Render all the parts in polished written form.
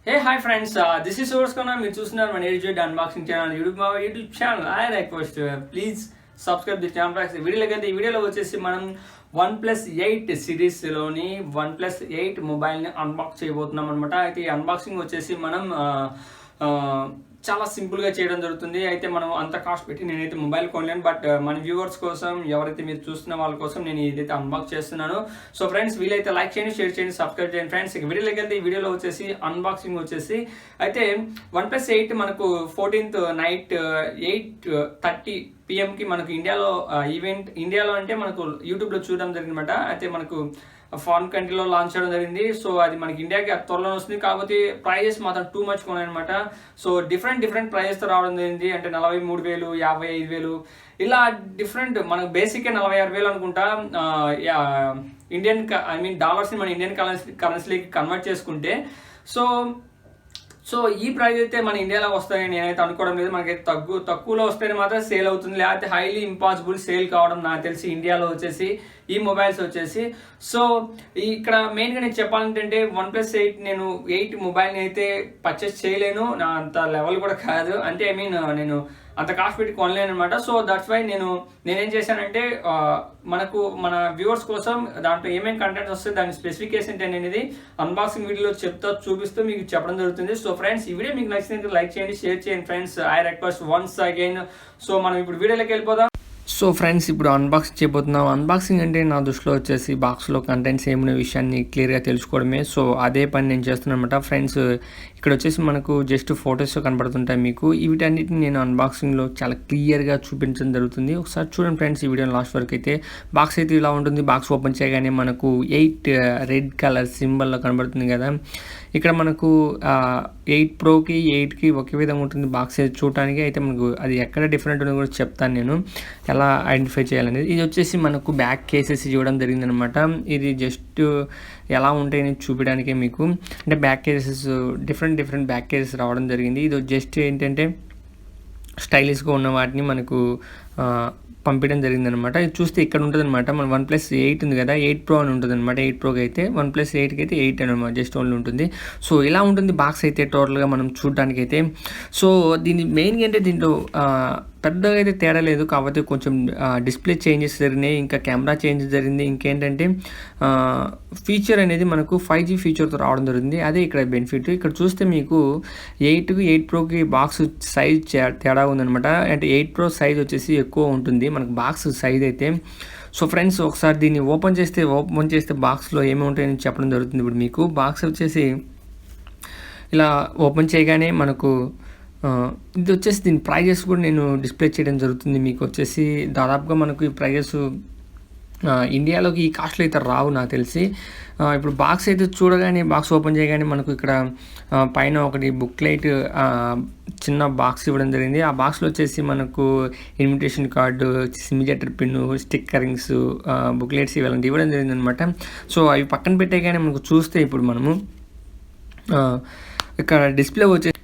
Hey, hi friends. This is Source Corner. మీరు చూస్తున్నారు మన A Z unboxing channel YouTube channel. I request please subscribe the channel. వీడియోలోకి అయితే ఈ వీడియోలో వచ్చేసి మనం OnePlus 8 సిరీస్లోని OnePlus 8 మొబైల్ని అన్బాక్స్ చేయబోతున్నాం అనమాట. అయితే ఈ అన్బాక్సింగ్ వచ్చేసి మనం చాలా సింపుల్గా చేయడం జరుగుతుంది. అయితే మనం అంత కాస్ట్ పెట్టి నేనైతే మొబైల్ కొనలేను, బట్ మన వ్యూవర్స్ కోసం, ఎవరైతే మీరు చూస్తున్న వాళ్ళ కోసం నేను ఇదైతే అన్బాక్స్ చేస్తున్నాను. సో ఫ్రెండ్స్, వీలైతే లైక్ చేయండి, షేర్ చేయండి, సబ్స్క్రైబ్ చేయండి ఫ్రెండ్స్. ఇక వీడియోలోకి వెళ్తే ఈ వీడియోలో వచ్చేసి అన్బాక్సింగ్ వచ్చేసి అయితే OnePlus 8 మనకు 14th నైట్ 8:30 PM మనకు ఇండియాలో అంటే మనకు యూట్యూబ్లో చూడడం జరిగిందన్నమాట. అయితే మనకు ఫారెన్ కంట్రీలో లాంచ్ చేయడం జరిగింది. సో అది మనకి ఇండియాకి త్వరలో వస్తుంది. కాకపోతే ప్రైజెస్ మాత్రం టూ మచ్ కొనాయనమాట. సో డిఫరెంట్ ప్రైజెస్తో రావడం జరిగింది. అంటే 43,000, 55,000 ఇలా డిఫరెంట్. మనకు బేసిక్ 46,000 అనుకుంటా. డాలర్స్ని మన ఇండియన్ కరెన్సీకి కన్వర్ట్ చేసుకుంటే సో ఈ ప్రైస్ అయితే మన ఇండియాలో వస్తాయని నేనైతే అనుకోవడం లేదు. మనకైతే తక్కువలో వస్తేనే మాత్రం సేల్ అవుతుంది, లేకపోతే హైలీ ఇంపాసిబుల్ సేల్ కావడం నాకు తెలిసి ఇండియాలో వచ్చేసి ఈ మొబైల్స్ వచ్చేసి. సో ఇక్కడ మెయిన్గా నేను చెప్పాలంటే OnePlus 8 నేను 8 మొబైల్ని అయితే పర్చేస్ చేయలేను. నా అంత లెవెల్ కూడా కాదు. అంటే నేను అంత కాస్ట్ పెట్టి కొనలేను అనమాట. సో దట్స్ వై నేనేం చేశానంటే మన వ్యూవర్స్ కోసం దాంట్లో ఏమేమి కంటెంట్స్ వస్తాయి, దాని స్పెసిఫికేషన్ అనేది అన్బాక్సింగ్ వీడియోలో చూపిస్తూ మీకు చెప్పడం జరుగుతుంది. సో ఫ్రెండ్స్, ఈ వీడియో మీకు నచ్చినట్టు లైక్ చేయండి, షేర్ చేయండి friends. I request once again. So మనం ఇప్పుడు వీడియోలోకి వెళ్ళిపోదాం. సో ఫ్రెండ్స్, ఇప్పుడు అన్బాక్సింగ్ చేయబోతున్నాం. అన్బాక్సింగ్ అంటే నా దృష్టిలో వచ్చేసి బాక్స్లో కంటెంట్స్ ఏమున్న విషయాన్ని క్లియర్గా తెలుసుకోవడమే. సో అదే పని నేను చేస్తున్నాను అనమాట ఫ్రెండ్స్. ఇక్కడ వచ్చేసి మనకు జస్ట్ ఫొటోస్ కనబడుతుంటాయి మీకు. వీటన్నిటిని నేను అన్బాక్సింగ్లో చాలా క్లియర్గా చూపించడం జరుగుతుంది. ఒకసారి చూడండి ఫ్రెండ్స్, ఈ వీడియో లాస్ట్ వరకు అయితే. బాక్స్ అయితే ఇలా ఉంటుంది. బాక్స్ ఓపెన్ చేయగానే మనకు 8 రెడ్ కలర్ సింబల్లో కనబడుతుంది కదా. ఇక్కడ మనకు 8 Proకి 8కి ఒకే విధంగా ఉంటుంది బాక్స్ చూడటానికి. అయితే మనకు అది ఎక్కడ డిఫరెంట్ ఉందో కూడా చెప్తాను నేను, ఎలా ఐడెంటిఫై చేయాలనేది. ఇది వచ్చేసి మనకు బ్యాక్ కేసెస్ ఇవ్వడం జరిగిందనమాట. ఇది జస్ట్ ఎలా ఉంటాయని చూపించడానికే మీకు. అంటే back cases different back cases రావడం జరిగింది. ఇది జస్ట్ ఏంటంటే స్టైలిష్గా ఉన్న వాటిని మనకు పంపించడం జరిగిందనమాట. ఇది చూస్తే ఇక్కడ ఉంటుంది అనమాట. మన OnePlus 8 ఉంది కదా, 8 Pro అని ఉంటుంది అనమాట. 8 Proకి అయితే OnePlus 8కి అయితే 8 అనమాట, జస్ట్ ఓన్లీ ఉంటుంది. సో ఇలా ఉంటుంది బాక్స్ అయితే టోటల్గా మనం చూడడానికి అయితే. సో దీని మెయిన్గా అంటే దీంట్లో పెద్దగా అయితే తేడా లేదు. కాకపోతే కొంచెం డిస్ప్లే చేంజెస్ జరిగినాయి, ఇంకా కెమెరా చేంజెస్ జరిగింది. ఇంకేంటంటే ఫీచర్ అనేది మనకు 5G ఫీచర్తో రావడం జరిగింది. అదే ఇక్కడ బెనిఫిట్. ఇక్కడ చూస్తే మీకు 8 Proకి బాక్స్ సైజ్ తేడా ఉందనమాట. అంటే 8 Pro సైజ్ వచ్చేసి ఎక్కువ ఉంటుంది మనకు బాక్స్ సైజ్ అయితే. సో ఫ్రెండ్స్, ఒకసారి దీన్ని ఓపెన్ చేస్తే బాక్స్లో ఏమి ఉంటాయని చెప్పడం జరుగుతుంది. ఇప్పుడు మీకు బాక్స్ వచ్చేసి ఇలా ఓపెన్ చేయగానే మనకు ఇది వచ్చేసి దీని ప్రైజెస్ కూడా నేను డిస్ప్లే చేయడం జరుగుతుంది. మీకు వచ్చేసి దాదాపుగా మనకు ఈ ప్రైజెస్ ఇండియాలోకి ఈ కాస్ట్లో అయితే రావు నాకు తెలిసి. ఇప్పుడు బాక్స్ అయితే చూడగానే, బాక్స్ ఓపెన్ చేయగానే మనకు ఇక్కడ పైన ఒకటి బుక్లైట్ చిన్న బాక్స్ ఇవ్వడం జరిగింది. ఆ బాక్స్లో వచ్చేసి మనకు invitation card, సిమిలేటర్ pin, stickerings, booklets ఇవ్వడం జరిగింది అనమాట. సో అవి పక్కన పెట్టేగానే మనకు చూస్తే ఇప్పుడు మనము ఇక్కడ డిస్ప్లే వచ్చేసి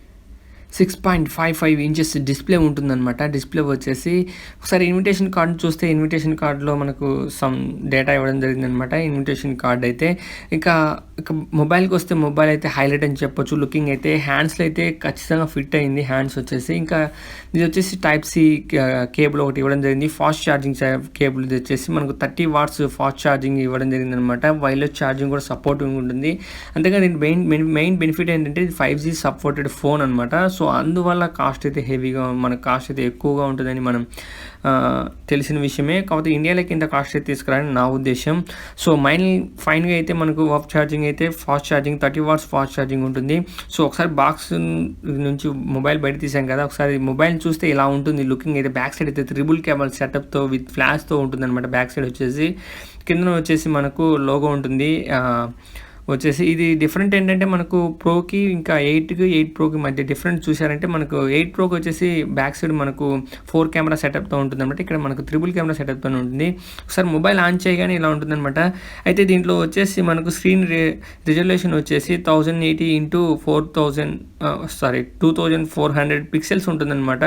6.55 inches డిస్ప్లే ఉంటుందన్నమాట. డిస్ప్లే వచ్చేసి ఒకసారి ఇన్విటేషన్ కార్డు చూస్తే, ఇన్విటేషన్ కార్డులో మనకు సమ్ డేటా ఇవ్వడం జరిగిందనమాట. ఇన్విటేషన్ కార్డ్ అయితే ఇక మొబైల్కి వస్తే మొబైల్ అయితే హైలైట్ అని చెప్పొచ్చు. లుకింగ్ అయితే హ్యాండ్స్లో అయితే ఖచ్చితంగా ఫిట్ అయింది. హ్యాండ్స్ వచ్చేసి ఇంకా ఇది వచ్చేసి Type-C కేబుల్ ఒకటి ఇవ్వడం జరిగింది. ఫాస్ట్ ఛార్జింగ్ కేబుల్ ఇది వచ్చేసి మనకు 30 watts ఫాస్ట్ ఛార్జింగ్ ఇవ్వడం జరిగిందనమాట. వైర్లెస్ ఛార్జింగ్ కూడా సపోర్టింగ్ ఉంటుంది. అంతేకాదు మెయిన్ బెనిఫిట్ ఏంటంటే ఇది 5G సపోర్టెడ్ ఫోన్ అనమాట. సో అందువల్ల కాస్ట్ అయితే హెవీగా, మనకు కాస్ట్ అయితే ఎక్కువగా ఉంటుందని మనం తెలిసిన విషయమే. కాకపోతే ఇండియాలోకి ఇంత కాస్ట్ అయితే తీసుకురాని నా ఉద్దేశం. సో ఫైన్గా అయితే మనకు ఛార్జింగ్ అయితే fast charging 30 watts fast charging ఉంటుంది. సో ఒకసారి బాక్స్ నుంచి మొబైల్ బయట తీసాం కదా, ఒకసారి మొబైల్ చూస్తే ఇలా ఉంటుంది లుకింగ్ అయితే. బ్యాక్ సైడ్ అయితే ట్రిపుల్ కేబుల్ సెటప్తో విత్ ఫ్లాష్తో ఉంటుంది అనమాట. బ్యాక్ సైడ్ వచ్చేసి కింద వచ్చేసి మనకు లోగో ఉంటుంది వచ్చేసి. ఇది డిఫరెంట్ ఏంటంటే మనకు ప్రోకి ఇంకా 8 Proకి మధ్య డిఫరెంట్ చూసారంటే మనకు 8 Proకి వచ్చేసి బ్యాక్ సైడ్ మనకు 4 కెమెరా సెటప్తో ఉంటుంది అనమాట. ఇక్కడ మనకు ట్రిపుల్ కెమెరా సెటప్తో ఉంటుంది. ఒకసారి మొబైల్ ఆన్ చేయగానే ఇలా ఉంటుందన్నమాట. అయితే దీంట్లో వచ్చేసి మనకు స్క్రీన్ రిజల్యూషన్ వచ్చేసి 1080 x 2400 పిక్సెల్స్ ఉంటుందన్నమాట.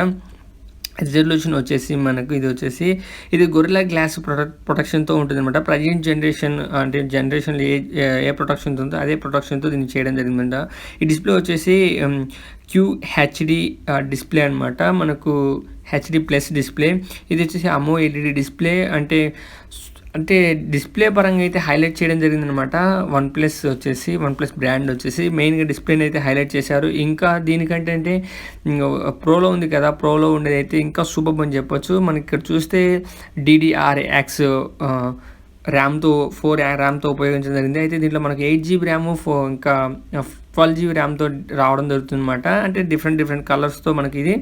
రిజల్యూషన్ వచ్చేసి మనకు ఇది గొరిల్లా గ్లాస్ ప్రొటెక్షన్తో ఉంటుందన్నమాట. ప్రజెంట్ జనరేషన్ అంటే జనరేషన్లో ఏ ప్రొటెక్షన్ ఉందో అదే ప్రొటెక్షన్తో దీన్ని చేయడం జరిగిందన్నమాట. ఈ డిస్ప్లే వచ్చేసి QHD డిస్ప్లే అనమాట. మనకు HD+ డిస్ప్లే. ఇది వచ్చేసి AMOLED డిస్ప్లే. అంటే డిస్ప్లే పరంగా అయితే హైలైట్ చేయడం జరిగిందనమాట. వన్ ప్లస్ బ్రాండ్ వచ్చేసి మెయిన్గా డిస్ప్లేని అయితే హైలైట్ చేశారు. ఇంకా దీనికంటే అంటే ప్రోలో ఉంది కదా, ప్రోలో ఉండేది అయితే ఇంకా సూపర్ అని చెప్పొచ్చు. మనకి ఇక్కడ చూస్తే DDR-X ర్యామ్తో 4 ర్యామ్తో ఉపయోగించడం జరిగింది. అయితే దీంట్లో మనకి 8GB ర్యామ్ ఇంకా 12GB ర్యామ్తో రావడం జరుగుతుంది అనమాట. అంటే డిఫరెంట్ కలర్స్తో మనకి ఇది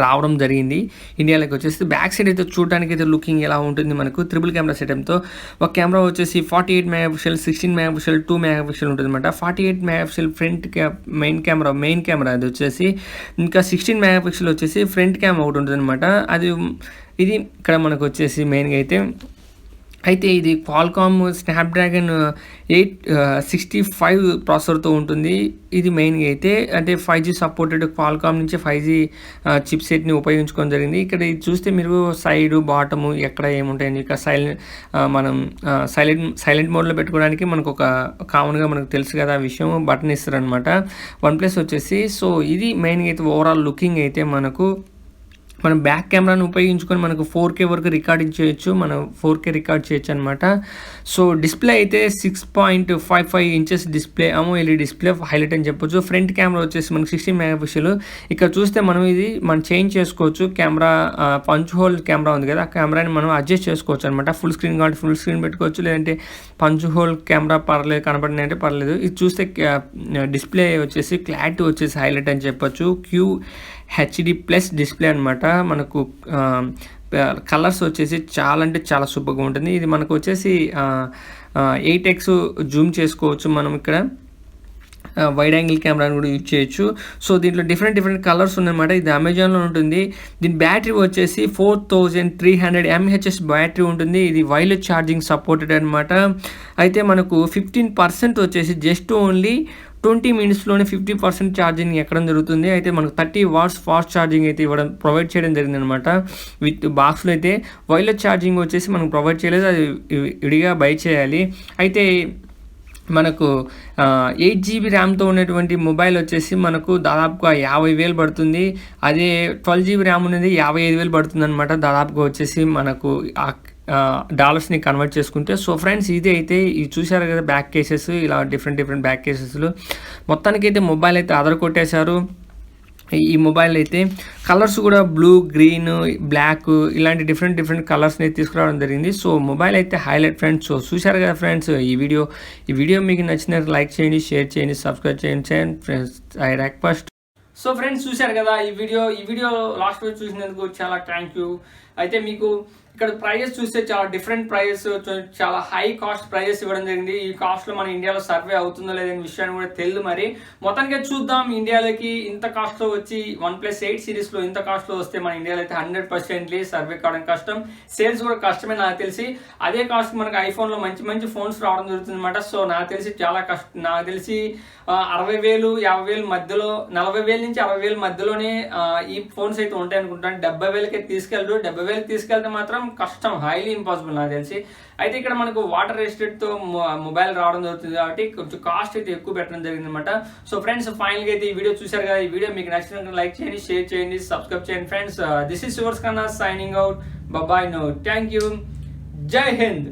రావడం జరిగింది. ఇండియాలోకి వచ్చేసి బ్యాక్ సైడ్ అయితే చూడడానికి అయితే లుకింగ్ ఎలా ఉంటుంది, మనకు ట్రిపుల్ కెమెరా సెటప్తో. ఒక కెమెరా వచ్చేసి 48 MP, 16 MP, 2 MP ఉంటుంది అనమాట. 48 MP ఫ్రంట్ మెయిన్ కెమెరా అది వచ్చేసి. ఇంకా 16 MP వచ్చేసి ఫ్రంట్ క్యామ్ ఒకటి ఉంటుంది అనమాట. ఇది ఇక్కడ మనకు వచ్చేసి మెయిన్గా అయితే ఇది క్వాల్కామ్ స్నాప్డ్రాగన్ 865 ప్రాసెసర్తో ఉంటుంది. ఇది మెయిన్గా అయితే అంటే 5G సపోర్టెడ్ క్వాల్కామ్ నుంచి 5G చిప్ సెట్ని ఉపయోగించుకోవడం జరిగింది. ఇక్కడ ఇది చూస్తే మీరు సైడ్ బాటము ఎక్కడ ఏముంటాయని ఇక్కడ మనం సైలెంట్ మోడ్లో పెట్టుకోవడానికి మనకు ఒక కామన్గా మనకు తెలుసు కదా ఆ విషయం, బటన్ ఇస్తారనమాట. OnePlus వచ్చేసి. సో ఇది మెయిన్గా అయితే ఓవరాల్ లుకింగ్ అయితే మనం బ్యాక్ కెమెరాను ఉపయోగించుకొని మనకు 4K వరకు రికార్డింగ్ చేయొచ్చు. మనం 4K రికార్డ్ చేయొచ్చు అనమాట. సో డిస్ప్లే అయితే 6.55 inches display, AMOLED display highlight అని చెప్పొచ్చు. ఫ్రంట్ కెమెరా వచ్చేసి మనకు 16 MP. ఇక్కడ చూస్తే మనం చేంజ్ చేసుకోవచ్చు. కెమెరా పంచ్ హోల్ కెమెరా ఉంది కదా, ఆ కెమెరాని మనం అడ్జస్ట్ చేసుకోవచ్చు అనమాట. ఫుల్ స్క్రీన్ కాబట్టి ఫుల్ స్క్రీన్ పెట్టుకోవచ్చు, లేదంటే పంచ్ హోల్ కెమెరా పర్లేదు కనపడింది అంటే పర్లేదు. ఇది చూస్తే డిస్ప్లే వచ్చేసి క్లారిటీ వచ్చేసి హైలైట్ అని చెప్పొచ్చు. QHD+ డిస్ప్లే అనమాట. మనకు కలర్స్ వచ్చేసి చాలా సూపర్గా ఉంటుంది. ఇది మనకు వచ్చేసి 8x జూమ్ చేసుకోవచ్చు. మనం ఇక్కడ వైడ్ యాంగిల్ కెమెరాని కూడా యూజ్ చేయొచ్చు. సో దీంట్లో డిఫరెంట్ కలర్స్ ఉన్నాయన్నమాట. ఇది అమెజాన్లో ఉంటుంది. దీని బ్యాటరీ వచ్చేసి 4300 mAh బ్యాటరీ ఉంటుంది. ఇది వైర్లెస్ ఛార్జింగ్ సపోర్టెడ్ అనమాట. అయితే మనకు 15% వచ్చేసి జస్ట్ ఓన్లీ 20 minutesలోనే 50% ఛార్జింగ్ ఎక్కడం జరుగుతుంది. అయితే మనకు 30 watts ఫాస్ట్ ఛార్జింగ్ అయితే ప్రొవైడ్ చేయడం జరిగింది అనమాట. విత్ బాక్స్లో అయితే వైర్లెస్ ఛార్జింగ్ వచ్చేసి మనకు ప్రొవైడ్ చేయలేదు, అది విడిగా బై చేయాలి. అయితే మనకు 8GB ర్యామ్తో ఉన్నటువంటి మొబైల్ వచ్చేసి మనకు దాదాపుగా 50,000 పడుతుంది. అదే 12GB ర్యామ్ అనేది 55,000 పడుతుంది అనమాట. దాదాపుగా వచ్చేసి మనకు డాలర్స్ని కన్వర్ట్ చేసుకుంటే. సో ఫ్రెండ్స్ ఇది చూశారు కదా బ్యాక్ కేసెస్, ఇలా డిఫరెంట్ బ్యాక్ కేసెస్లు. మొత్తానికి అయితే మొబైల్ అయితే కొట్టేశారు. ఈ మొబైల్ అయితే కలర్స్ కూడా బ్లూ, గ్రీన్, బ్లాక్ ఇలాంటి డిఫరెంట్ కలర్స్ని తీసుకురావడం జరిగింది. సో మొబైల్ అయితే హైలైట్ ఫ్రెండ్స్. సో చూశారు కదా ఫ్రెండ్స్ ఈ వీడియో మీకు నచ్చినట్టు లైక్ చేయండి, షేర్ చేయండి, సబ్స్క్రైబ్ చేయండి friends. I request. So friends చూశారు కదా ఈ వీడియో లాస్ట్ వరకు చూసినందుకు చాలా థ్యాంక్ యూ. అయితే మీకు ఇక్కడ ప్రైజెస్ చూస్తే చాలా డిఫరెంట్ ప్రైజెస్, చాలా హై కాస్ట్ ప్రైజెస్ ఇవ్వడం జరిగింది. ఈ కాస్ట్లో మన ఇండియాలో సర్వే అవుతుందో లేదని విషయాన్ని కూడా తెలియదు. మరి మొత్తానికి చూద్దాం. ఇండియాలోకి ఇంత కాస్ట్లో వచ్చి OnePlus 8 సిరీస్లో ఇంత కాస్ట్లో వస్తే మన ఇండియాలో అయితే 100% సర్వే కావడం కష్టం, సేల్స్ కూడా కష్టమే నాకు తెలిసి. అదే కాస్ట్ మనకు ఐఫోన్లో మంచి ఫోన్స్ రావడం జరుగుతుంది అనమాట. సో నాకు తెలిసి చాలా కష్టం. నాకు తెలిసి 60,000, 50,000 మధ్యలో, 40,000 నుంచి 60,000 మధ్యలోనే ఈ ఫోన్స్ అయితే ఉంటాయి అనుకుంటాను. 70,000కి తీసుకెళ్ళరు. 70,000కి తీసుకెళ్తే మాత్రం కష్టం, హైలీ ఇంపాసిబుల్ నాకు తెలిసి. అయితే ఇక్కడ మనకు వాటర్ రెసిస్టెంట్తో మొబైల్ రావడం జరుగుతుంది కాబట్టి కొంచెం కాస్ట్ అయితే ఎక్కువ పెట్టడం జరిగింది అనమాట. సో ఫ్రెండ్స్ ఫైనల్గా అయితే ఈ వీడియో చూశారు కదా, ఈ వీడియో మీకు నచ్చినట్టు లైక్ చేయండి, షేర్ చేయండి, సబ్స్క్రైబ్ చేయండి friends. This is yours Kanna signing out. Bye no. Thank you. జై హింద్.